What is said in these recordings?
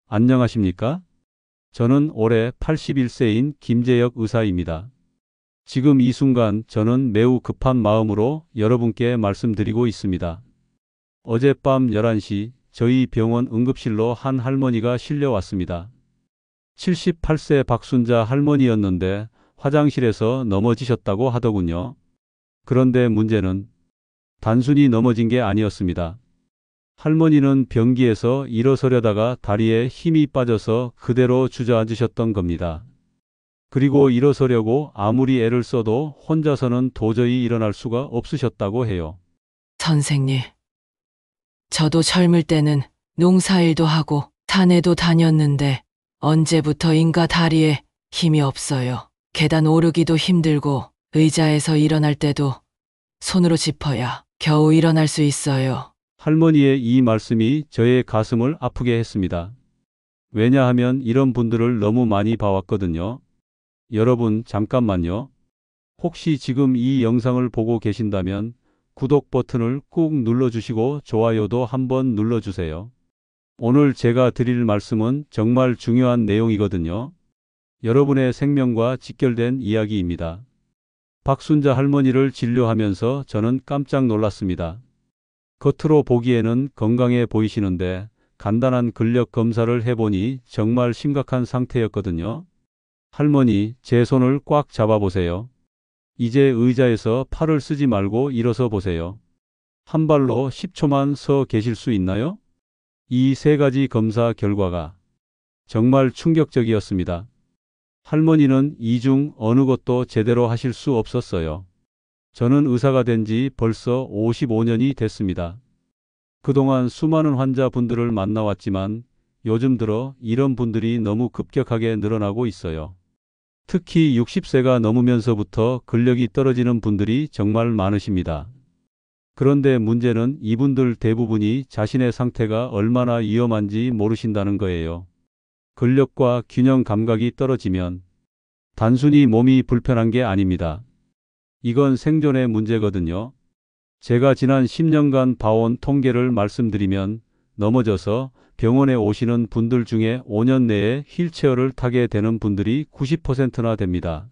안녕하십니까? 저는 올해 81세인 김재혁 의사입니다. 지금 이 순간 저는 매우 급한 마음으로 여러분께 말씀드리고 있습니다. 어젯밤 11시 저희 병원 응급실로 한 할머니가 실려왔습니다. 78세 박순자 할머니였는데 화장실에서 넘어지셨다고 하더군요. 그런데 문제는 단순히 넘어진 게 아니었습니다. 할머니는 변기에서 일어서려다가 다리에 힘이 빠져서 그대로 주저앉으셨던 겁니다. 그리고 일어서려고 아무리 애를 써도 혼자서는 도저히 일어날 수가 없으셨다고 해요. 선생님, 저도 젊을 때는 농사일도 하고 산에도 다녔는데 언제부터인가 다리에 힘이 없어요. 계단 오르기도 힘들고 의자에서 일어날 때도 손으로 짚어야 겨우 일어날 수 있어요. 할머니의 이 말씀이 저의 가슴을 아프게 했습니다. 왜냐하면 이런 분들을 너무 많이 봐왔거든요. 여러분, 잠깐만요. 혹시 지금 이 영상을 보고 계신다면 구독 버튼을 꾹 눌러주시고 좋아요도 한번 눌러주세요. 오늘 제가 드릴 말씀은 정말 중요한 내용이거든요. 여러분의 생명과 직결된 이야기입니다. 박순자 할머니를 진료하면서 저는 깜짝 놀랐습니다. 겉으로 보기에는 건강해 보이시는데 간단한 근력 검사를 해보니 정말 심각한 상태였거든요. 할머니, 제 손을 꽉 잡아보세요. 이제 의자에서 팔을 쓰지 말고 일어서 보세요. 한 발로 10초만 서 계실 수 있나요? 이 세 가지 검사 결과가 정말 충격적이었습니다. 할머니는 이 중 어느 것도 제대로 하실 수 없었어요. 저는 의사가 된 지 벌써 55년이 됐습니다. 그동안 수많은 환자분들을 만나왔지만 요즘 들어 이런 분들이 너무 급격하게 늘어나고 있어요. 특히 60세가 넘으면서부터 근력이 떨어지는 분들이 정말 많으십니다. 그런데 문제는 이분들 대부분이 자신의 상태가 얼마나 위험한지 모르신다는 거예요. 근력과 균형 감각이 떨어지면 단순히 몸이 불편한 게 아닙니다. 이건 생존의 문제거든요. 제가 지난 10년간 봐온 통계를 말씀드리면 넘어져서 병원에 오시는 분들 중에 5년 내에 휠체어를 타게 되는 분들이 90%나 됩니다.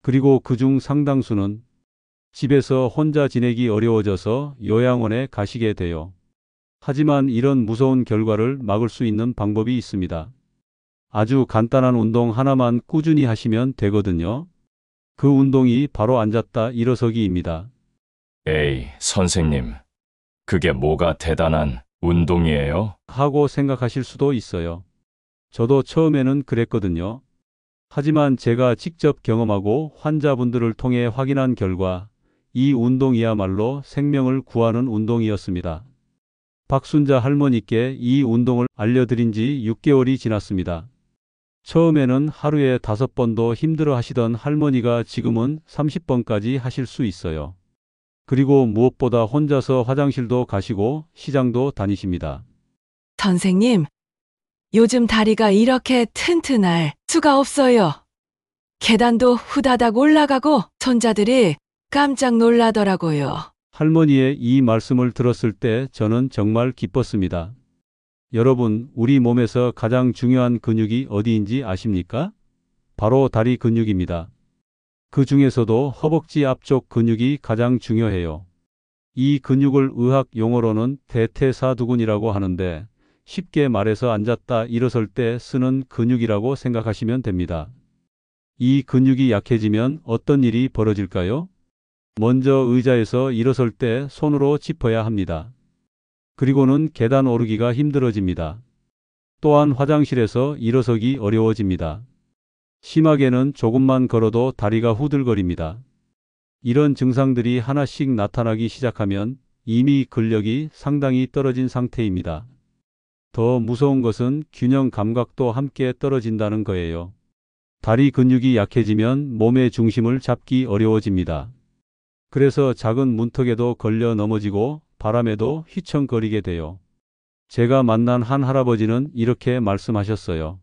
그리고 그중 상당수는 집에서 혼자 지내기 어려워져서 요양원에 가시게 돼요. 하지만 이런 무서운 결과를 막을 수 있는 방법이 있습니다. 아주 간단한 운동 하나만 꾸준히 하시면 되거든요. 그 운동이 바로 앉았다 일어서기입니다. 에이, 선생님, 그게 뭐가 대단한 운동이에요? 하고 생각하실 수도 있어요. 저도 처음에는 그랬거든요. 하지만 제가 직접 경험하고 환자분들을 통해 확인한 결과 이 운동이야말로 생명을 구하는 운동이었습니다. 박순자 할머니께 이 운동을 알려드린 지 6개월이 지났습니다. 처음에는 하루에 5번도 힘들어 하시던 할머니가 지금은 30번까지 하실 수 있어요. 그리고 무엇보다 혼자서 화장실도 가시고 시장도 다니십니다. 선생님, 요즘 다리가 이렇게 튼튼할 수가 없어요. 계단도 후다닥 올라가고 손자들이 깜짝 놀라더라고요. 할머니의 이 말씀을 들었을 때 저는 정말 기뻤습니다. 여러분, 우리 몸에서 가장 중요한 근육이 어디인지 아십니까? 바로 다리 근육입니다. 그 중에서도 허벅지 앞쪽 근육이 가장 중요해요. 이 근육을 의학 용어로는 대퇴사두근이라고 하는데 쉽게 말해서 앉았다 일어설 때 쓰는 근육이라고 생각하시면 됩니다. 이 근육이 약해지면 어떤 일이 벌어질까요? 먼저 의자에서 일어설 때 손으로 짚어야 합니다. 그리고는 계단 오르기가 힘들어집니다. 또한 화장실에서 일어서기 어려워집니다. 심하게는 조금만 걸어도 다리가 후들거립니다. 이런 증상들이 하나씩 나타나기 시작하면 이미 근력이 상당히 떨어진 상태입니다. 더 무서운 것은 균형 감각도 함께 떨어진다는 거예요. 다리 근육이 약해지면 몸의 중심을 잡기 어려워집니다. 그래서 작은 문턱에도 걸려 넘어지고 바람에도 휘청거리게 돼요. 제가 만난 한 할아버지는 이렇게 말씀하셨어요.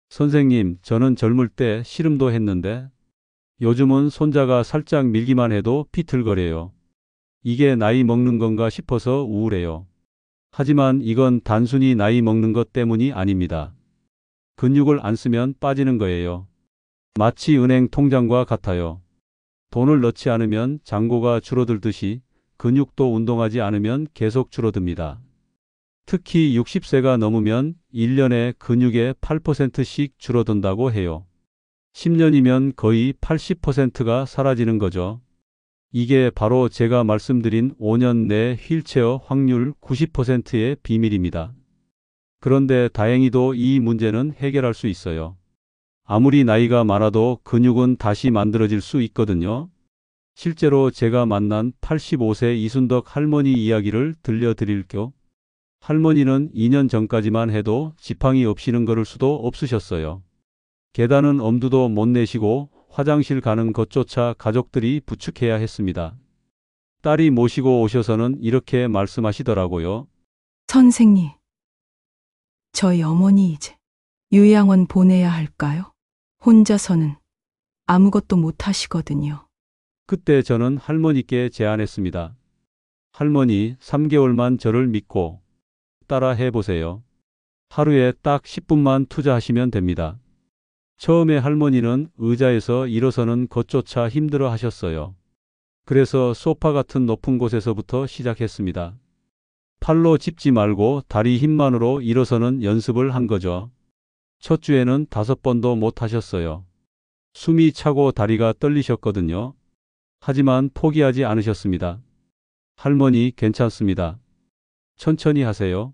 선생님, 저는 젊을 때 씨름도 했는데 요즘은 손자가 살짝 밀기만 해도 비틀거려요. 이게 나이 먹는 건가 싶어서 우울해요. 하지만 이건 단순히 나이 먹는 것 때문이 아닙니다. 근육을 안 쓰면 빠지는 거예요. 마치 은행 통장과 같아요. 돈을 넣지 않으면 잔고가 줄어들듯이 근육도 운동하지 않으면 계속 줄어듭니다. 특히 60세가 넘으면 1년에 근육의 8%씩 줄어든다고 해요. 10년이면 거의 80%가 사라지는 거죠. 이게 바로 제가 말씀드린 5년 내 휠체어 확률 90%의 비밀입니다. 그런데 다행히도 이 문제는 해결할 수 있어요. 아무리 나이가 많아도 근육은 다시 만들어질 수 있거든요. 실제로 제가 만난 85세 이순덕 할머니 이야기를 들려드릴게요. 할머니는 2년 전까지만 해도 지팡이 없이는 걸을 수도 없으셨어요. 계단은 엄두도 못 내시고 화장실 가는 것조차 가족들이 부축해야 했습니다. 딸이 모시고 오셔서는 이렇게 말씀하시더라고요. 선생님, 저희 어머니 이제 요양원 보내야 할까요? 혼자서는 아무것도 못 하시거든요. 그때 저는 할머니께 제안했습니다. 할머니, 3개월만 저를 믿고 따라 해보세요. 하루에 딱 10분만 투자하시면 됩니다. 처음에 할머니는 의자에서 일어서는 것조차 힘들어 하셨어요. 그래서 소파 같은 높은 곳에서부터 시작했습니다. 팔로 짚지 말고 다리 힘만으로 일어서는 연습을 한 거죠. 첫 주에는 5번도 못 하셨어요. 숨이 차고 다리가 떨리셨거든요. 하지만 포기하지 않으셨습니다. 할머니, 괜찮습니다. 천천히 하세요.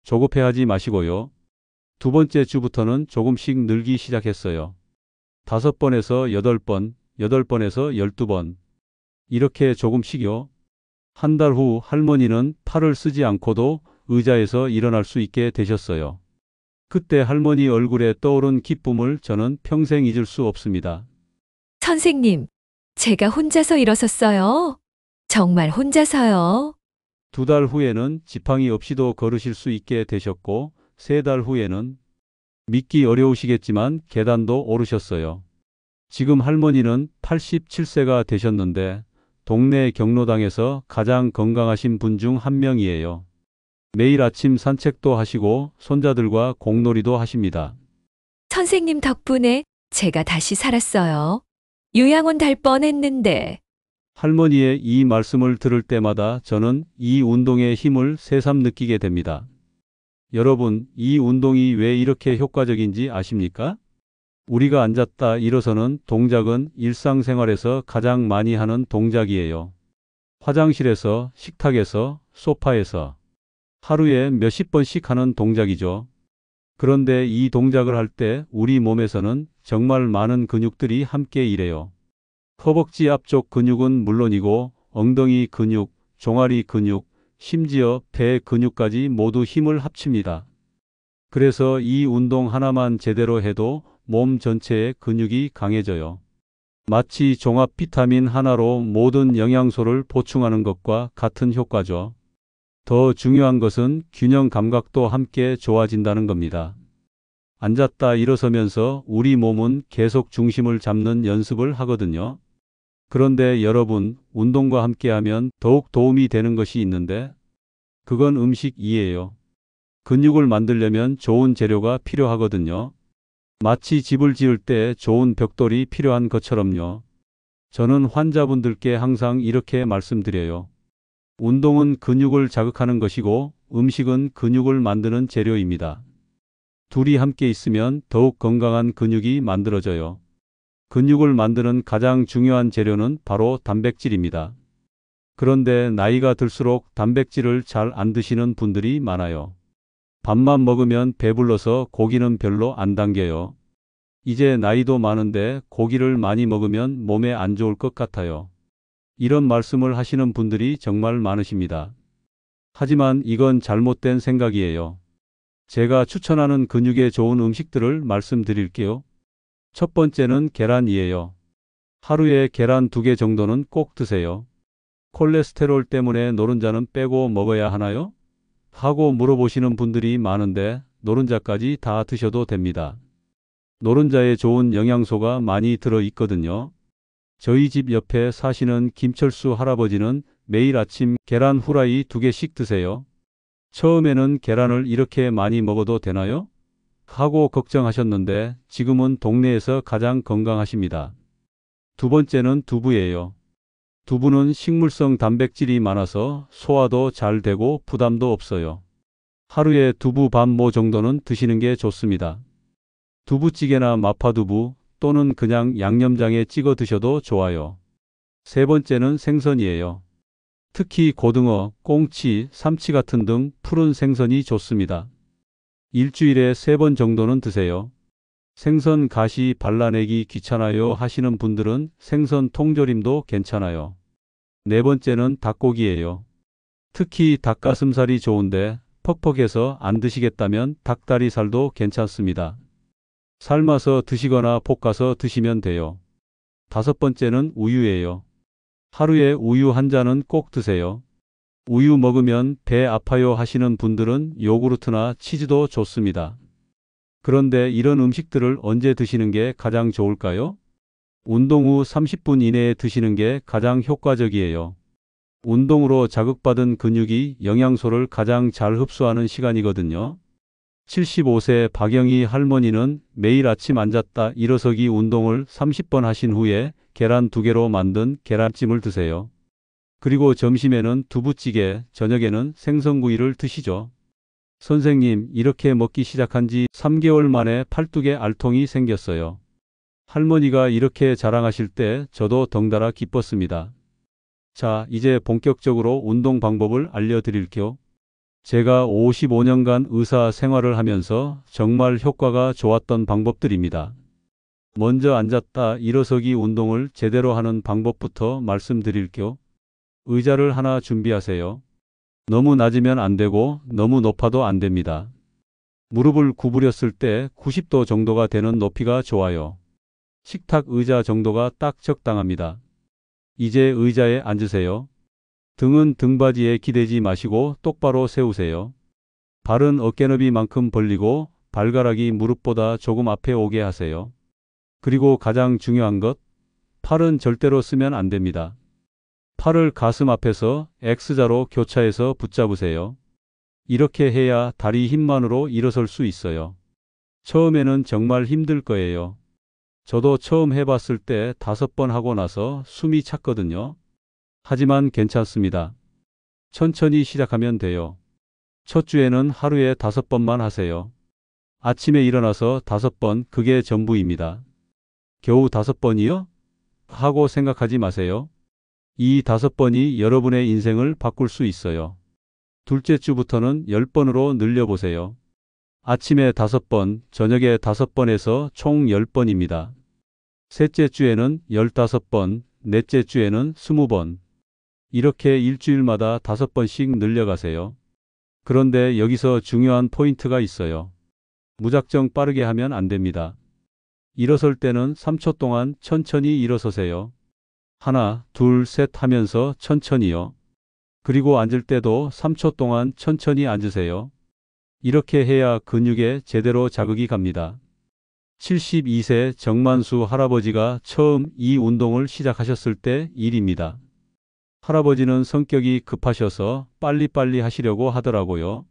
조급해하지 마시고요. 2번째 주부터는 조금씩 늘기 시작했어요. 5번에서 8번, 8번에서 12번. 이렇게 조금씩요. 한 달 후 할머니는 팔을 쓰지 않고도 의자에서 일어날 수 있게 되셨어요. 그때 할머니 얼굴에 떠오른 기쁨을 저는 평생 잊을 수 없습니다. 선생님, 제가 혼자서 일어섰어요. 정말 혼자서요. 2달 후에는 지팡이 없이도 걸으실 수 있게 되셨고, 3달 후에는 믿기 어려우시겠지만 계단도 오르셨어요. 지금 할머니는 87세가 되셨는데 동네 경로당에서 가장 건강하신 분 중 한 명이에요. 매일 아침 산책도 하시고 손자들과 공놀이도 하십니다. 선생님 덕분에 제가 다시 살았어요. 요양원 갈 뻔했는데. 할머니의 이 말씀을 들을 때마다 저는 이 운동의 힘을 새삼 느끼게 됩니다. 여러분, 이 운동이 왜 이렇게 효과적인지 아십니까? 우리가 앉았다 일어서는 동작은 일상생활에서 가장 많이 하는 동작이에요. 화장실에서, 식탁에서, 소파에서 하루에 몇십 번씩 하는 동작이죠. 그런데 이 동작을 할 때 우리 몸에서는 정말 많은 근육들이 함께 일해요. 허벅지 앞쪽 근육은 물론이고 엉덩이 근육, 종아리 근육, 심지어 배 근육까지 모두 힘을 합칩니다. 그래서 이 운동 하나만 제대로 해도 몸 전체의 근육이 강해져요. 마치 종합 비타민 하나로 모든 영양소를 보충하는 것과 같은 효과죠. 더 중요한 것은 균형 감각도 함께 좋아진다는 겁니다. 앉았다 일어서면서 우리 몸은 계속 중심을 잡는 연습을 하거든요. 그런데 여러분, 운동과 함께하면 더욱 도움이 되는 것이 있는데 그건 음식이에요. 근육을 만들려면 좋은 재료가 필요하거든요. 마치 집을 지을 때 좋은 벽돌이 필요한 것처럼요. 저는 환자분들께 항상 이렇게 말씀드려요. 운동은 근육을 자극하는 것이고 음식은 근육을 만드는 재료입니다. 둘이 함께 있으면 더욱 건강한 근육이 만들어져요. 근육을 만드는 가장 중요한 재료는 바로 단백질입니다. 그런데 나이가 들수록 단백질을 잘 안 드시는 분들이 많아요. 밥만 먹으면 배불러서 고기는 별로 안 당겨요. 이제 나이도 많은데 고기를 많이 먹으면 몸에 안 좋을 것 같아요. 이런 말씀을 하시는 분들이 정말 많으십니다. 하지만 이건 잘못된 생각이에요. 제가 추천하는 근육에 좋은 음식들을 말씀드릴게요. 첫 번째는 계란이에요. 하루에 계란 2개 정도는 꼭 드세요. 콜레스테롤 때문에 노른자는 빼고 먹어야 하나요? 하고 물어보시는 분들이 많은데 노른자까지 다 드셔도 됩니다. 노른자에 좋은 영양소가 많이 들어 있거든요. 저희 집 옆에 사시는 김철수 할아버지는 매일 아침 계란 후라이 2개씩 드세요. 처음에는 계란을 이렇게 많이 먹어도 되나요? 하고 걱정하셨는데 지금은 동네에서 가장 건강하십니다. 두 번째는 두부예요. 두부는 식물성 단백질이 많아서 소화도 잘 되고 부담도 없어요. 하루에 두부 반 모 정도는 드시는 게 좋습니다. 두부찌개나 마파두부 또는 그냥 양념장에 찍어 드셔도 좋아요. 세 번째는 생선이에요. 특히 고등어, 꽁치, 삼치 같은 등 푸른 생선이 좋습니다. 일주일에 3번 정도는 드세요. 생선 가시 발라내기 귀찮아요 하시는 분들은 생선 통조림도 괜찮아요. 네 번째는 닭고기예요. 특히 닭가슴살이 좋은데 퍽퍽해서 안 드시겠다면 닭다리살도 괜찮습니다. 삶아서 드시거나 볶아서 드시면 돼요. 다섯 번째는 우유예요. 하루에 우유 한 잔은 꼭 드세요. 우유 먹으면 배 아파요 하시는 분들은 요구르트나 치즈도 좋습니다. 그런데 이런 음식들을 언제 드시는 게 가장 좋을까요? 운동 후 30분 이내에 드시는 게 가장 효과적이에요. 운동으로 자극받은 근육이 영양소를 가장 잘 흡수하는 시간이거든요. 75세 박영희 할머니는 매일 아침 앉았다 일어서기 운동을 30번 하신 후에 계란 2개로 만든 계란찜을 드세요. 그리고 점심에는 두부찌개, 저녁에는 생선구이를 드시죠. 선생님, 이렇게 먹기 시작한 지 3개월 만에 팔뚝에 알통이 생겼어요. 할머니가 이렇게 자랑하실 때 저도 덩달아 기뻤습니다. 자, 이제 본격적으로 운동 방법을 알려드릴게요. 제가 55년간 의사 생활을 하면서 정말 효과가 좋았던 방법들입니다. 먼저 앉았다 일어서기 운동을 제대로 하는 방법부터 말씀드릴게요. 의자를 하나 준비하세요. 너무 낮으면 안 되고 너무 높아도 안 됩니다. 무릎을 구부렸을 때 90도 정도가 되는 높이가 좋아요. 식탁 의자 정도가 딱 적당합니다. 이제 의자에 앉으세요. 등은 등받이에 기대지 마시고 똑바로 세우세요. 발은 어깨너비만큼 벌리고 발가락이 무릎보다 조금 앞에 오게 하세요. 그리고 가장 중요한 것, 팔은 절대로 쓰면 안 됩니다. 팔을 가슴 앞에서 X자로 교차해서 붙잡으세요. 이렇게 해야 다리 힘만으로 일어설 수 있어요. 처음에는 정말 힘들 거예요. 저도 처음 해봤을 때 5번 하고 나서 숨이 찼거든요. 하지만 괜찮습니다. 천천히 시작하면 돼요. 첫 주에는 하루에 5번만 하세요. 아침에 일어나서 5번, 그게 전부입니다. 겨우 5번이요? 하고 생각하지 마세요. 이 5번이 여러분의 인생을 바꿀 수 있어요. 둘째 주부터는 10번으로 늘려보세요. 아침에 5번, 저녁에 5번에서 총 10번입니다. 셋째 주에는 15번, 넷째 주에는 20번. 이렇게 일주일마다 5번씩 늘려가세요. 그런데 여기서 중요한 포인트가 있어요. 무작정 빠르게 하면 안 됩니다. 일어설 때는 3초 동안 천천히 일어서세요. 하나, 둘, 셋 하면서 천천히요. 그리고 앉을 때도 3초 동안 천천히 앉으세요. 이렇게 해야 근육에 제대로 자극이 갑니다. 72세 정만수 할아버지가 처음 이 운동을 시작하셨을 때 일입니다. 할아버지는 성격이 급하셔서 빨리빨리 하시려고 하더라고요.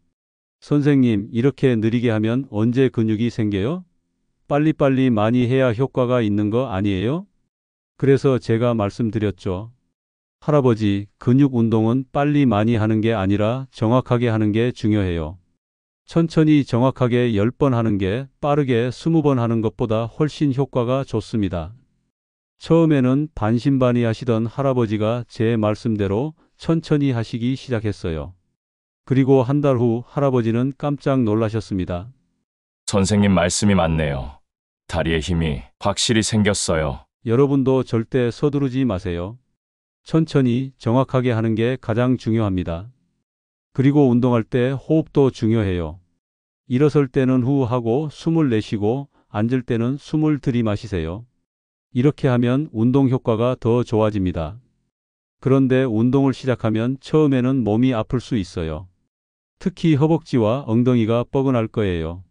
선생님, 이렇게 느리게 하면 언제 근육이 생겨요? 빨리빨리 많이 해야 효과가 있는 거 아니에요? 그래서 제가 말씀드렸죠. 할아버지, 근육 운동은 빨리 많이 하는 게 아니라 정확하게 하는 게 중요해요. 천천히 정확하게 10번 하는 게 빠르게 20번 하는 것보다 훨씬 효과가 좋습니다. 처음에는 반신반의하시던 할아버지가 제 말씀대로 천천히 하시기 시작했어요. 그리고 한 달 후 할아버지는 깜짝 놀라셨습니다. 선생님 말씀이 맞네요. 다리에 힘이 확실히 생겼어요. 여러분도 절대 서두르지 마세요. 천천히 정확하게 하는 게 가장 중요합니다. 그리고 운동할 때 호흡도 중요해요. 일어설 때는 후 하고 숨을 내쉬고 앉을 때는 숨을 들이마시세요. 이렇게 하면 운동 효과가 더 좋아집니다. 그런데 운동을 시작하면 처음에는 몸이 아플 수 있어요. 특히 허벅지와 엉덩이가 뻐근할 거예요.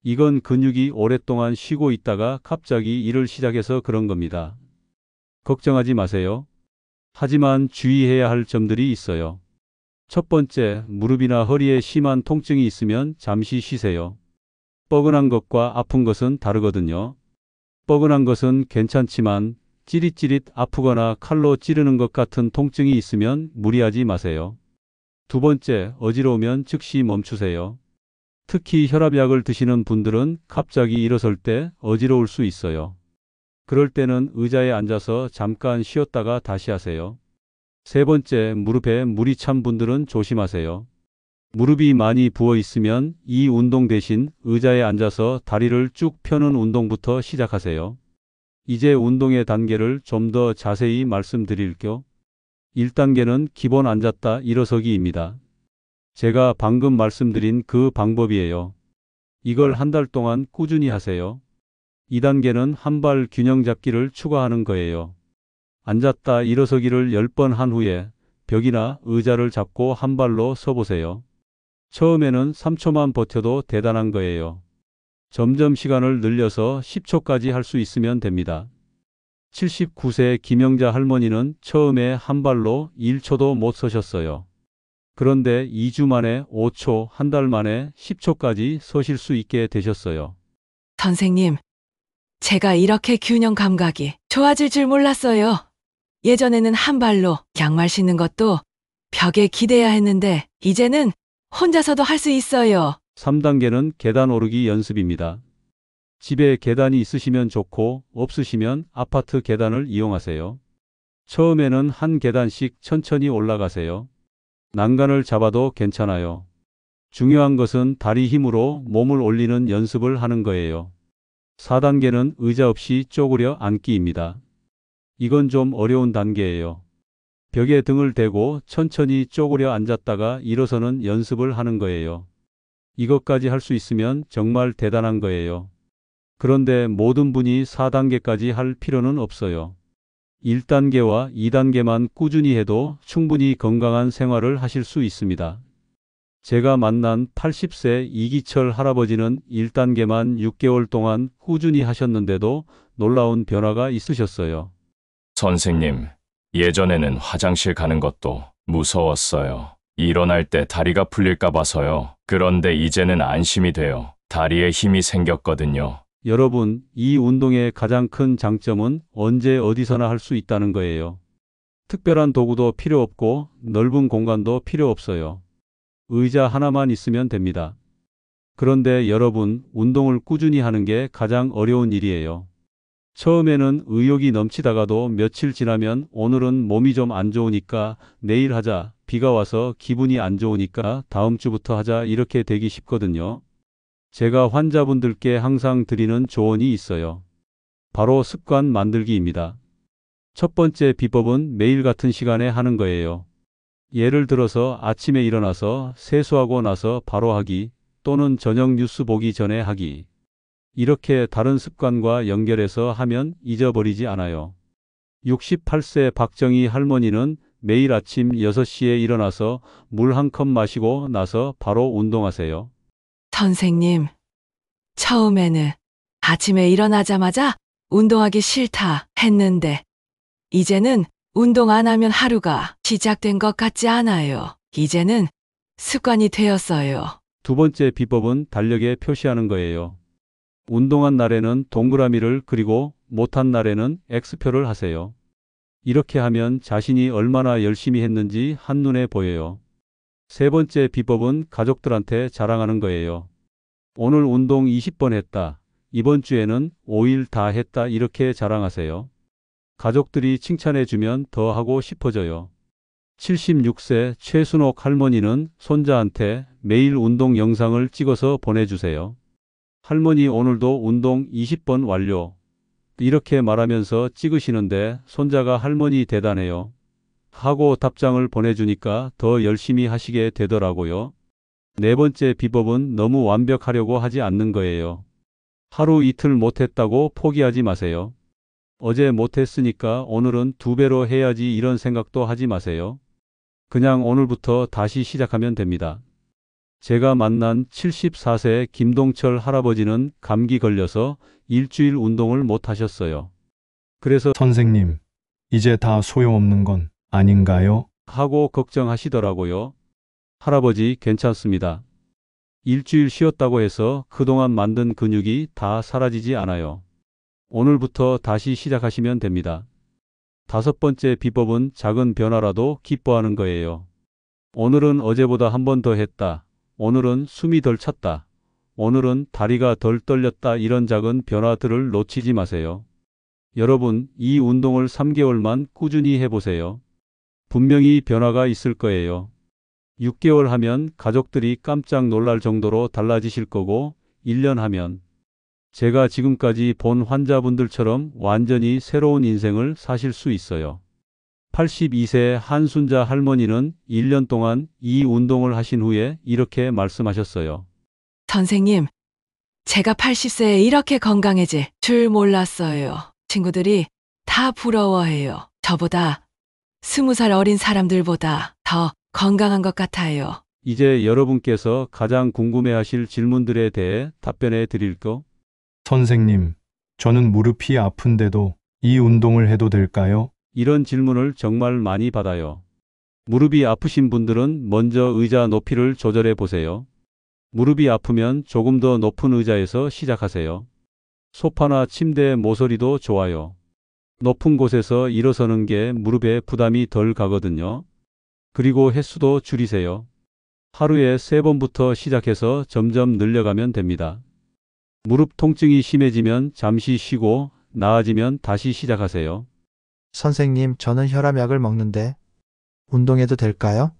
이건 근육이 오랫동안 쉬고 있다가 갑자기 일을 시작해서 그런 겁니다. 걱정하지 마세요. 하지만 주의해야 할 점들이 있어요. 첫 번째, 무릎이나 허리에 심한 통증이 있으면 잠시 쉬세요. 뻐근한 것과 아픈 것은 다르거든요. 뻐근한 것은 괜찮지만 찌릿찌릿 아프거나 칼로 찌르는 것 같은 통증이 있으면 무리하지 마세요. 두 번째, 어지러우면 즉시 멈추세요. 특히 혈압약을 드시는 분들은 갑자기 일어설 때 어지러울 수 있어요. 그럴 때는 의자에 앉아서 잠깐 쉬었다가 다시 하세요. 세 번째, 무릎에 물이 찬 분들은 조심하세요. 무릎이 많이 부어 있으면 이 운동 대신 의자에 앉아서 다리를 쭉 펴는 운동부터 시작하세요. 이제 운동의 단계를 좀 더 자세히 말씀드릴게요. 1단계는 기본 앉았다 일어서기입니다. 제가 방금 말씀드린 그 방법이에요. 이걸 한 달 동안 꾸준히 하세요. 2단계는 한발 균형 잡기를 추가하는 거예요. 앉았다 일어서기를 10번 한 후에 벽이나 의자를 잡고 한 발로 서보세요. 처음에는 3초만 버텨도 대단한 거예요. 점점 시간을 늘려서 10초까지 할 수 있으면 됩니다. 79세 김영자 할머니는 처음에 한 발로 1초도 못 서셨어요. 그런데 2주 만에 5초, 한 달 만에 10초까지 서실 수 있게 되셨어요. 선생님, 제가 이렇게 균형 감각이 좋아질 줄 몰랐어요. 예전에는 한 발로 양말 신는 것도 벽에 기대야 했는데 이제는 혼자서도 할 수 있어요. 3단계는 계단 오르기 연습입니다. 집에 계단이 있으시면 좋고 없으시면 아파트 계단을 이용하세요. 처음에는 한 계단씩 천천히 올라가세요. 난간을 잡아도 괜찮아요. 중요한 것은 다리 힘으로 몸을 올리는 연습을 하는 거예요. 4단계는 의자 없이 쪼그려 앉기입니다. 이건 좀 어려운 단계예요. 벽에 등을 대고 천천히 쪼그려 앉았다가 일어서는 연습을 하는 거예요. 이것까지 할 수 있으면 정말 대단한 거예요. 그런데 모든 분이 4단계까지 할 필요는 없어요. 1단계와 2단계만 꾸준히 해도 충분히 건강한 생활을 하실 수 있습니다. 제가 만난 80세 이기철 할아버지는 1단계만 6개월 동안 꾸준히 하셨는데도 놀라운 변화가 있으셨어요. 선생님, 예전에는 화장실 가는 것도 무서웠어요. 일어날 때 다리가 풀릴까 봐서요. 그런데 이제는 안심이 돼요. 다리에 힘이 생겼거든요. 여러분, 이 운동의 가장 큰 장점은 언제 어디서나 할 수 있다는 거예요. 특별한 도구도 필요 없고 넓은 공간도 필요 없어요. 의자 하나만 있으면 됩니다. 그런데 여러분, 운동을 꾸준히 하는 게 가장 어려운 일이에요. 처음에는 의욕이 넘치다가도 며칠 지나면 오늘은 몸이 좀 안 좋으니까 내일 하자, 비가 와서 기분이 안 좋으니까 다음 주부터 하자 이렇게 되기 쉽거든요. 제가 환자분들께 항상 드리는 조언이 있어요. 바로 습관 만들기입니다. 첫 번째 비법은 매일 같은 시간에 하는 거예요. 예를 들어서 아침에 일어나서 세수하고 나서 바로 하기 또는 저녁 뉴스 보기 전에 하기. 이렇게 다른 습관과 연결해서 하면 잊어버리지 않아요. 68세 박정희 할머니는 매일 아침 6시에 일어나서 물 한 컵 마시고 나서 바로 운동하세요. 선생님, 처음에는 아침에 일어나자마자 운동하기 싫다 했는데 이제는 운동 안 하면 하루가 시작된 것 같지 않아요. 이제는 습관이 되었어요. 두 번째 비법은 달력에 표시하는 거예요. 운동한 날에는 동그라미를 그리고 못한 날에는 X표를 하세요. 이렇게 하면 자신이 얼마나 열심히 했는지 한눈에 보여요. 세 번째 비법은 가족들한테 자랑하는 거예요. 오늘 운동 20번 했다. 이번 주에는 5일 다 했다. 이렇게 자랑하세요. 가족들이 칭찬해 주면 더 하고 싶어져요. 76세 최순옥 할머니는 손자한테 매일 운동 영상을 찍어서 보내주세요. 할머니 오늘도 운동 20번 완료. 이렇게 말하면서 찍으시는데 손자가 할머니 대단해요. 하고 답장을 보내주니까 더 열심히 하시게 되더라고요. 네 번째 비법은 너무 완벽하려고 하지 않는 거예요. 하루 이틀 못했다고 포기하지 마세요. 어제 못했으니까 오늘은 2배로 해야지 이런 생각도 하지 마세요. 그냥 오늘부터 다시 시작하면 됩니다. 제가 만난 74세 김동철 할아버지는 감기 걸려서 일주일 운동을 못 하셨어요. 그래서 선생님, 이제 다 소용없는 건 아닌가요? 하고 걱정하시더라고요. 할아버지 괜찮습니다. 일주일 쉬었다고 해서 그동안 만든 근육이 다 사라지지 않아요. 오늘부터 다시 시작하시면 됩니다. 5번째 비법은 작은 변화라도 기뻐하는 거예요. 오늘은 어제보다 한 번 더 했다. 오늘은 숨이 덜 찼다. 오늘은 다리가 덜 떨렸다. 이런 작은 변화들을 놓치지 마세요. 여러분, 이 운동을 3개월만 꾸준히 해보세요. 분명히 변화가 있을 거예요. 6개월 하면 가족들이 깜짝 놀랄 정도로 달라지실 거고, 1년 하면 제가 지금까지 본 환자분들처럼 완전히 새로운 인생을 사실 수 있어요. 82세 한순자 할머니는 1년 동안 이 운동을 하신 후에 이렇게 말씀하셨어요. 선생님, 제가 80세에 이렇게 건강해질 줄 몰랐어요. 친구들이 다 부러워해요. 저보다 20살 어린 사람들보다 더 건강한 것 같아요. 이제 여러분께서 가장 궁금해하실 질문들에 대해 답변해 드릴까? 선생님, 저는 무릎이 아픈데도 이 운동을 해도 될까요? 이런 질문을 정말 많이 받아요. 무릎이 아프신 분들은 먼저 의자 높이를 조절해 보세요. 무릎이 아프면 조금 더 높은 의자에서 시작하세요. 소파나 침대 모서리도 좋아요. 높은 곳에서 일어서는 게 무릎에 부담이 덜 가거든요. 그리고 횟수도 줄이세요. 하루에 3번부터 시작해서 점점 늘려가면 됩니다. 무릎 통증이 심해지면 잠시 쉬고 나아지면 다시 시작하세요. 선생님, 저는 혈압약을 먹는데 운동해도 될까요?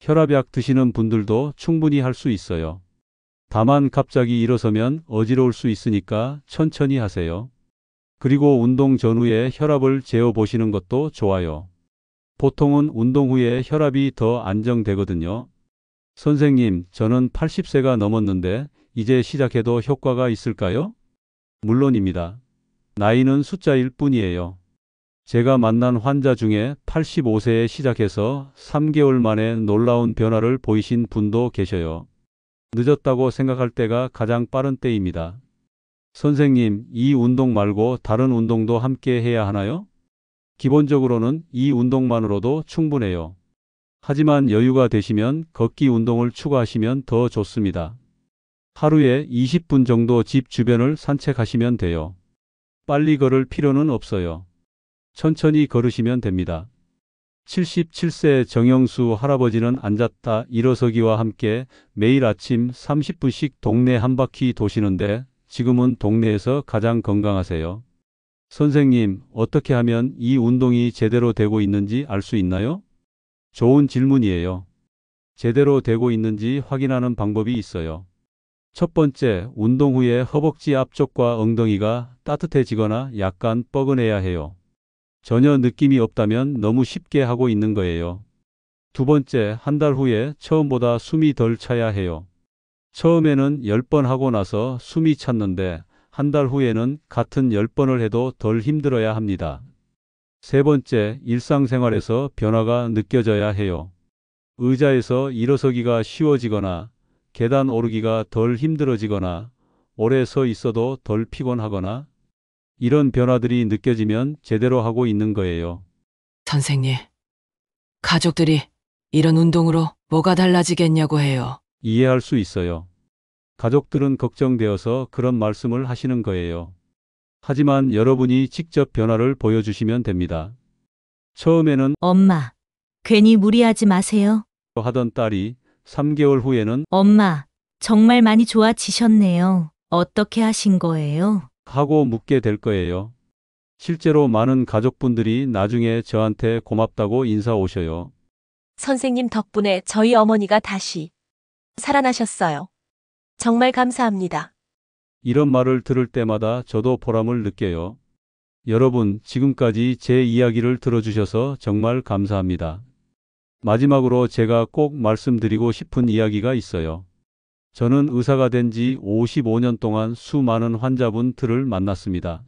혈압약 드시는 분들도 충분히 할 수 있어요. 다만 갑자기 일어서면 어지러울 수 있으니까 천천히 하세요. 그리고 운동 전후에 혈압을 재어 보시는 것도 좋아요. 보통은 운동 후에 혈압이 더 안정되거든요. 선생님, 저는 80세가 넘었는데 이제 시작해도 효과가 있을까요? 물론입니다. 나이는 숫자일 뿐이에요. 제가 만난 환자 중에 85세에 시작해서 3개월 만에 놀라운 변화를 보이신 분도 계셔요. 늦었다고 생각할 때가 가장 빠른 때입니다. 선생님, 이 운동 말고 다른 운동도 함께 해야 하나요? 기본적으로는 이 운동만으로도 충분해요. 하지만 여유가 되시면 걷기 운동을 추가하시면 더 좋습니다. 하루에 20분 정도 집 주변을 산책하시면 돼요. 빨리 걸을 필요는 없어요. 천천히 걸으시면 됩니다. 77세 정영수 할아버지는 앉았다 일어서기와 함께 매일 아침 30분씩 동네 한 바퀴 도시는데 지금은 동네에서 가장 건강하세요. 선생님, 어떻게 하면 이 운동이 제대로 되고 있는지 알 수 있나요? 좋은 질문이에요. 제대로 되고 있는지 확인하는 방법이 있어요. 첫 번째, 운동 후에 허벅지 앞쪽과 엉덩이가 따뜻해지거나 약간 뻐근해야 해요. 전혀 느낌이 없다면 너무 쉽게 하고 있는 거예요. 두 번째, 한 달 후에 처음보다 숨이 덜 차야 해요. 처음에는 10번 하고 나서 숨이 찼는데 한 달 후에는 같은 10번을 해도 덜 힘들어야 합니다. 세 번째, 일상생활에서 변화가 느껴져야 해요. 의자에서 일어서기가 쉬워지거나 계단 오르기가 덜 힘들어지거나 오래 서 있어도 덜 피곤하거나 이런 변화들이 느껴지면 제대로 하고 있는 거예요. 선생님, 가족들이 이런 운동으로 뭐가 달라지겠냐고 해요. 이해할 수 있어요. 가족들은 걱정되어서 그런 말씀을 하시는 거예요. 하지만 여러분이 직접 변화를 보여주시면 됩니다. 처음에는 엄마, 괜히 무리하지 마세요. 하던 딸이 3개월 후에는 엄마, 정말 많이 좋아지셨네요. 어떻게 하신 거예요? 하고 묻게 될 거예요. 실제로 많은 가족분들이 나중에 저한테 고맙다고 인사 오셔요. 선생님 덕분에 저희 어머니가 다시 살아나셨어요. 정말 감사합니다. 이런 말을 들을 때마다 저도 보람을 느껴요. 여러분, 지금까지 제 이야기를 들어주셔서 정말 감사합니다. 마지막으로 제가 꼭 말씀드리고 싶은 이야기가 있어요. 저는 의사가 된 지 55년 동안 수많은 환자분들을 만났습니다.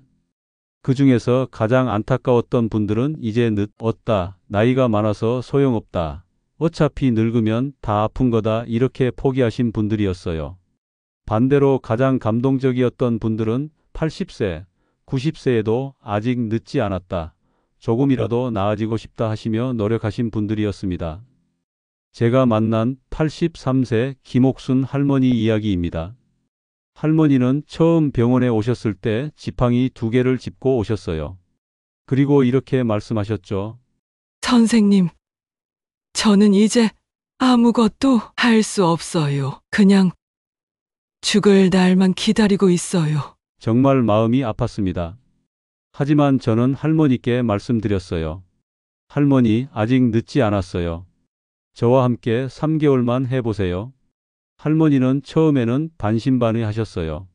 그 중에서 가장 안타까웠던 분들은 이제 늦었다, 나이가 많아서 소용없다, 어차피 늙으면 다 아픈 거다 이렇게 포기하신 분들이었어요. 반대로 가장 감동적이었던 분들은 80세, 90세에도 아직 늦지 않았다, 조금이라도 나아지고 싶다 하시며 노력하신 분들이었습니다. 제가 만난 83세 김옥순 할머니 이야기입니다. 할머니는 처음 병원에 오셨을 때 지팡이 2개를 짚고 오셨어요. 그리고 이렇게 말씀하셨죠. 선생님, 저는 이제 아무것도 할 수 없어요. 그냥 죽을 날만 기다리고 있어요. 정말 마음이 아팠습니다. 하지만 저는 할머니께 말씀드렸어요. 할머니, 아직 늦지 않았어요. 저와 함께 3개월만 해보세요. 할머니는 처음에는 반신반의하셨어요.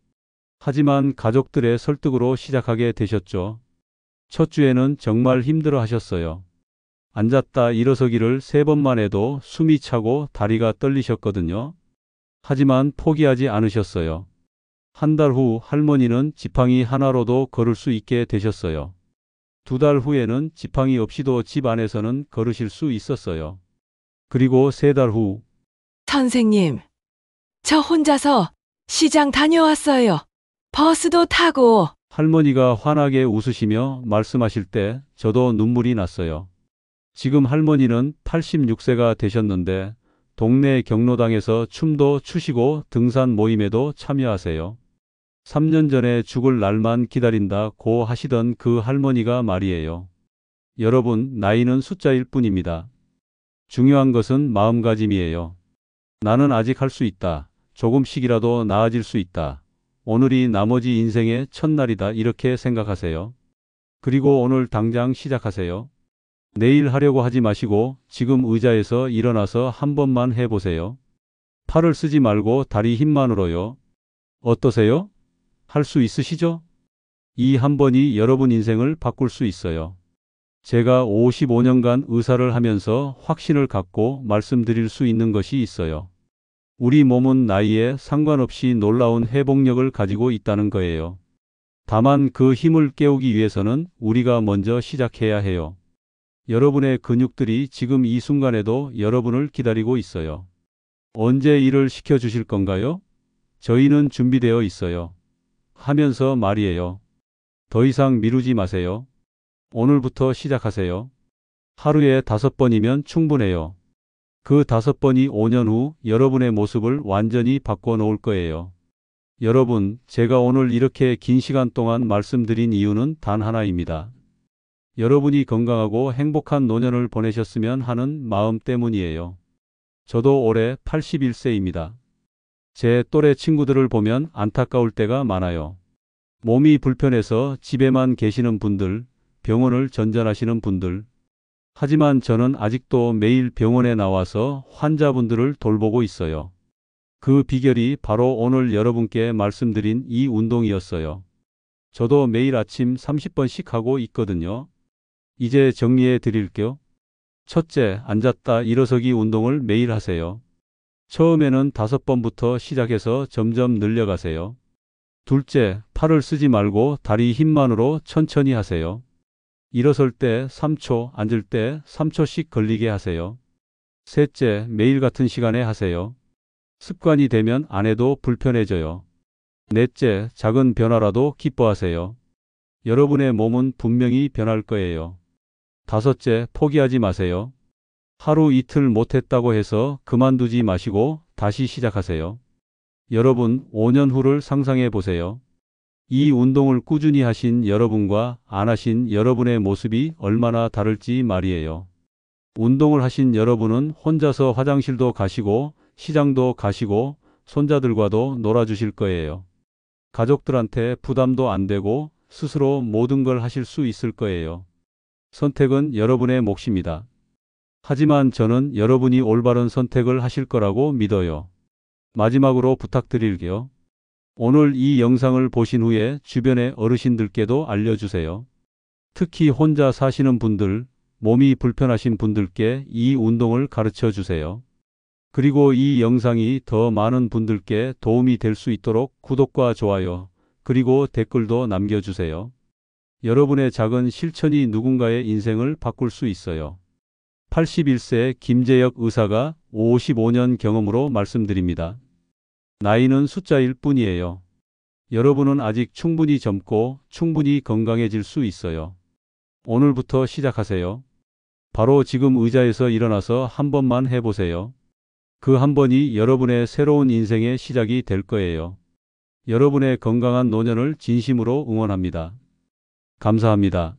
하지만 가족들의 설득으로 시작하게 되셨죠. 첫 주에는 정말 힘들어 하셨어요. 앉았다 일어서기를 3번만 해도 숨이 차고 다리가 떨리셨거든요. 하지만 포기하지 않으셨어요. 한 달 후 할머니는 지팡이 하나로도 걸을 수 있게 되셨어요. 2달 후에는 지팡이 없이도 집 안에서는 걸으실 수 있었어요. 그리고 3달 후, 선생님, 저 혼자서 시장 다녀왔어요. 버스도 타고. 할머니가 환하게 웃으시며 말씀하실 때 저도 눈물이 났어요. 지금 할머니는 86세가 되셨는데 동네 경로당에서 춤도 추시고 등산 모임에도 참여하세요. 3년 전에 죽을 날만 기다린다고 하시던 그 할머니가 말이에요. 여러분, 나이는 숫자일 뿐입니다. 중요한 것은 마음가짐이에요. 나는 아직 할 수 있다. 조금씩이라도 나아질 수 있다. 오늘이 나머지 인생의 첫날이다. 이렇게 생각하세요. 그리고 오늘 당장 시작하세요. 내일 하려고 하지 마시고 지금 의자에서 일어나서 한 번만 해보세요. 팔을 쓰지 말고 다리 힘만으로요. 어떠세요? 할 수 있으시죠? 이 한 번이 여러분 인생을 바꿀 수 있어요. 제가 55년간 의사를 하면서 확신을 갖고 말씀드릴 수 있는 것이 있어요. 우리 몸은 나이에 상관없이 놀라운 회복력을 가지고 있다는 거예요. 다만 그 힘을 깨우기 위해서는 우리가 먼저 시작해야 해요. 여러분의 근육들이 지금 이 순간에도 여러분을 기다리고 있어요. 언제 일을 시켜주실 건가요? 저희는 준비되어 있어요. 하면서 말이에요. 더 이상 미루지 마세요. 오늘부터 시작하세요. 하루에 5번이면 충분해요. 그 5번이 5년 후 여러분의 모습을 완전히 바꿔 놓을 거예요. 여러분, 제가 오늘 이렇게 긴 시간 동안 말씀드린 이유는 단 하나입니다. 여러분이 건강하고 행복한 노년을 보내셨으면 하는 마음 때문이에요. 저도 올해 81세입니다. 제 또래 친구들을 보면 안타까울 때가 많아요. 몸이 불편해서 집에만 계시는 분들, 병원을 전전하시는 분들. 하지만 저는 아직도 매일 병원에 나와서 환자분들을 돌보고 있어요. 그 비결이 바로 오늘 여러분께 말씀드린 이 운동이었어요. 저도 매일 아침 30번씩 하고 있거든요. 이제 정리해 드릴게요. 첫째, 앉았다 일어서기 운동을 매일 하세요. 처음에는 5번부터 시작해서 점점 늘려가세요. 둘째, 팔을 쓰지 말고 다리 힘만으로 천천히 하세요. 일어설 때 3초, 앉을 때 3초씩 걸리게 하세요. 셋째, 매일 같은 시간에 하세요. 습관이 되면 안 해도 불편해져요. 넷째, 작은 변화라도 기뻐하세요. 여러분의 몸은 분명히 변할 거예요. 다섯째, 포기하지 마세요. 하루 이틀 못했다고 해서 그만두지 마시고 다시 시작하세요. 여러분, 5년 후를 상상해 보세요. 이 운동을 꾸준히 하신 여러분과 안 하신 여러분의 모습이 얼마나 다를지 말이에요. 운동을 하신 여러분은 혼자서 화장실도 가시고 시장도 가시고 손자들과도 놀아주실 거예요. 가족들한테 부담도 안 되고 스스로 모든 걸 하실 수 있을 거예요. 선택은 여러분의 몫입니다. 하지만 저는 여러분이 올바른 선택을 하실 거라고 믿어요. 마지막으로 부탁드릴게요. 오늘 이 영상을 보신 후에 주변의 어르신들께도 알려주세요. 특히 혼자 사시는 분들, 몸이 불편하신 분들께 이 운동을 가르쳐 주세요. 그리고 이 영상이 더 많은 분들께 도움이 될 수 있도록 구독과 좋아요, 그리고 댓글도 남겨주세요. 여러분의 작은 실천이 누군가의 인생을 바꿀 수 있어요. 81세 김재혁 의사가 55년 경험으로 말씀드립니다. 나이는 숫자일 뿐이에요. 여러분은 아직 충분히 젊고 충분히 건강해질 수 있어요. 오늘부터 시작하세요. 바로 지금 의자에서 일어나서 한 번만 해보세요. 그 한 번이 여러분의 새로운 인생의 시작이 될 거예요. 여러분의 건강한 노년을 진심으로 응원합니다. 감사합니다.